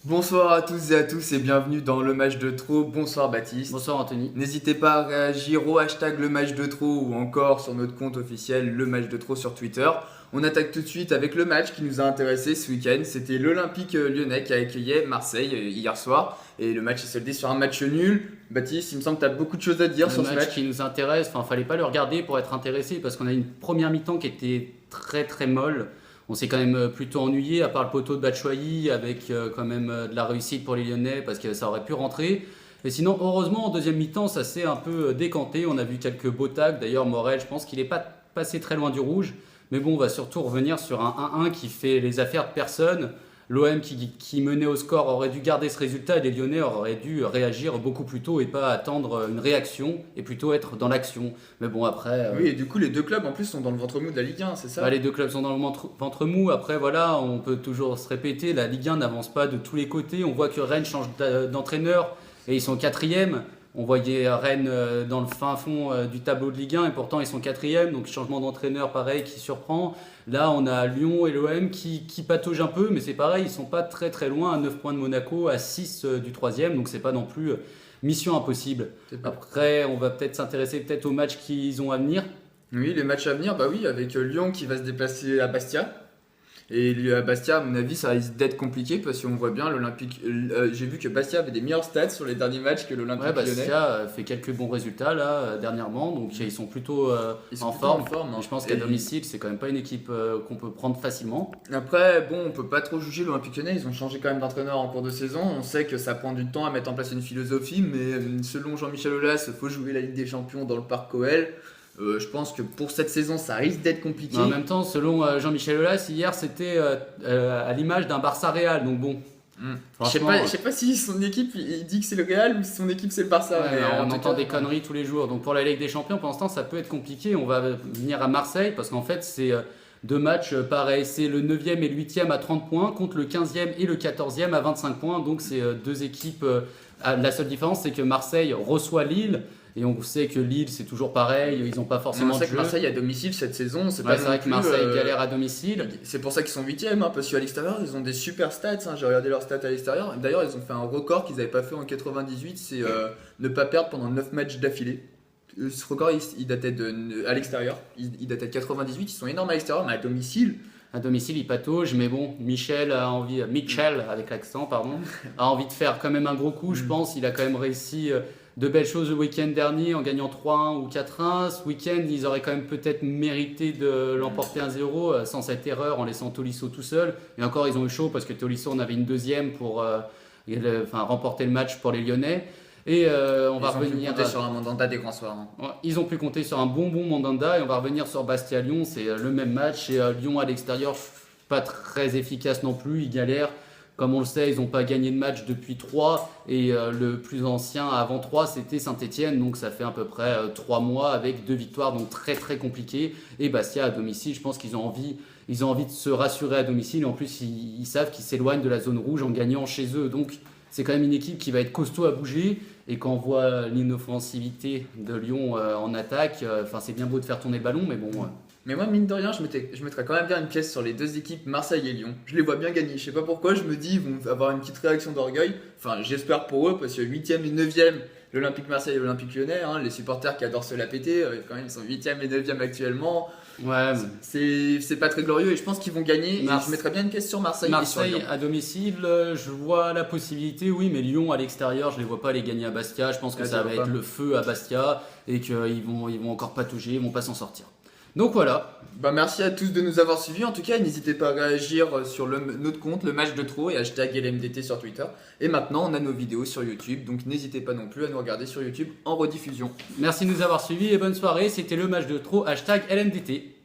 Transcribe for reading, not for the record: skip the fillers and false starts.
Bonsoir à tous et à tous et bienvenue dans le match de trop. Bonsoir Baptiste. Bonsoir Anthony. N'hésitez pas à réagir au hashtag le match de trop ou encore sur notre compte officiel le match de trop sur Twitter. On attaque tout de suite avec le match qui nous a intéressé ce week-end. C'était l'Olympique lyonnais qui a accueilli Marseille hier soir et le match est soldé sur un match nul. Baptiste, il me semble que tu as beaucoup de choses à dire sur ce match. Qui nous intéresse, fallait pas le regarder pour être intéressé parce qu'on a une première mi-temps qui était très très molle. On s'est quand même plutôt ennuyé, à part le poteau de Batshuayi, avec quand même de la réussite pour les Lyonnais, parce que ça aurait pu rentrer. Et sinon, heureusement, en deuxième mi-temps, ça s'est un peu décanté. On a vu quelques beaux tacs. D'ailleurs, Morel, je pense qu'il n'est pas passé très loin du rouge. Mais bon, on va surtout revenir sur un 1-1 qui fait les affaires de personne. L'OM qui menait au score aurait dû garder ce résultat et les Lyonnais auraient dû réagir beaucoup plus tôt et pas attendre une réaction et plutôt être dans l'action. Mais bon, après. Oui, et du coup, les deux clubs en plus sont dans le ventre mou de la Ligue 1, c'est ça? Les deux clubs sont dans le ventre mou. Après, voilà, on peut toujours se répéter, la Ligue 1 n'avance pas de tous les côtés. On voit que Rennes change d'entraîneur et ils sont quatrième. On voyait Rennes dans le fin fond du tableau de Ligue 1 et pourtant ils sont quatrième. Donc changement d'entraîneur pareil qui surprend. Là, on a Lyon et l'OM qui pataugent un peu, mais c'est pareil, ils sont pas très très loin, à 9 points de Monaco, à 6 du troisième. Donc c'est pas non plus mission impossible. Après, on va peut-être s'intéresser au match qu'ils ont à venir. Oui, les matchs à venir, bah oui, avec Lyon qui va se déplacer à Bastia. Et à Bastia, à mon avis, ça risque d'être compliqué parce qu'on voit bien l'Olympique. J'ai vu que Bastia avait des meilleurs stats sur les derniers matchs que l'Olympique lyonnais. Bastia fait quelques bons résultats là dernièrement, donc ils sont plutôt en forme. Hein. Je pense qu'à domicile, c'est quand même pas une équipe qu'on peut prendre facilement. Après, bon, on peut pas trop juger l'Olympique lyonnais. Ils ont changé quand même d'entraîneur en cours de saison. On sait que ça prend du temps à mettre en place une philosophie, mais selon Jean-Michel Aulas, il faut jouer la Ligue des Champions dans le parc OL. Je pense que pour cette saison, ça risque d'être compliqué. Mais en même temps, selon Jean-Michel Aulas, hier c'était à l'image d'un Barça Real, donc bon. Je sais pas si son équipe il dit que c'est le Real ou si son équipe c'est le Barça. On entend des conneries tous les jours. Donc pour la Ligue des Champions, pour l'instant, ça peut être compliqué. On va venir à Marseille parce qu'en fait, c'est deux matchs pareils. C'est le 9e et le 8e à 30 points contre le 15e et le 14e à 25 points. Donc c'est deux équipes. La seule différence, c'est que Marseille reçoit Lille. Et on sait que Lille, c'est toujours pareil, ils n'ont pas forcément de jeu. On sait que Marseille à domicile cette saison, c'est vrai que Marseille galère à domicile. C'est pour ça qu'ils sont 8e, parce qu'à l'extérieur, ils ont des super stats. J'ai regardé leurs stats à l'extérieur. D'ailleurs, ils ont fait un record qu'ils n'avaient pas fait en 98, c'est ne pas perdre pendant 9 matchs d'affilée. Ce record, il datait à l'extérieur, il datait de 98, ils sont énormes à l'extérieur, mais à domicile. À domicile, il patauge, mais bon, Michel avec l'accent, a envie de faire quand même un gros coup, je pense. Il a quand même réussi de belles choses le week-end dernier en gagnant 3-1 ou 4-1. Ce week-end, ils auraient quand même peut-être mérité de l'emporter 1-0 sans cette erreur en laissant Tolisso tout seul. Et encore, ils ont eu chaud parce que Tolisso en avait une deuxième pour remporter le match pour les Lyonnais. Et on va revenir sur un Mandanda des grands soirs. Ils ont pu compter sur un bon Mandanda et on va revenir sur Bastia-Lyon. C'est le même match et Lyon à l'extérieur, pas très efficace non plus. Ils galèrent. Comme on le sait, ils n'ont pas gagné de match depuis 3 et le plus ancien avant 3 c'était Saint-Etienne, donc ça fait à peu près 3 mois avec 2 victoires, donc très très compliqué. Et Bastia à domicile, je pense qu'ils ont envie de se rassurer à domicile et en plus ils savent qu'ils s'éloignent de la zone rouge en gagnant chez eux, donc c'est quand même une équipe qui va être costaud à bouger. Et quand on voit l'inoffensivité de Lyon en attaque, c'est bien beau de faire tourner le ballon, mais bon. Mais moi, mine de rien, je mettrais quand même bien une pièce sur les deux équipes, Marseille et Lyon. Je les vois bien gagner. Je sais pas pourquoi, je me dis ils vont avoir une petite réaction d'orgueil. Enfin, j'espère pour eux, parce que 8e et 9e, l'Olympique Marseille et l'Olympique Lyonnais, les supporters qui adorent se la péter, quand même, ils sont 8e et 9e actuellement. Ouais, c'est pas très glorieux et je pense qu'ils vont gagner. Et je mettrais bien une pièce sur Marseille. Marseille et sur Lyon. À domicile, je vois la possibilité, oui, mais Lyon à l'extérieur, je les vois pas les gagner à Bastia. Je pense que ça va être le feu à Bastia et qu'ils vont encore patauger, ils vont pas s'en sortir. Donc voilà. Merci à tous de nous avoir suivis. En tout cas, n'hésitez pas à réagir sur notre compte, le match de trop et hashtag LMDT sur Twitter. Et maintenant, on a nos vidéos sur YouTube, donc n'hésitez pas non plus à nous regarder sur YouTube en rediffusion. Merci de nous avoir suivis et bonne soirée. C'était le match de trop, hashtag LMDT.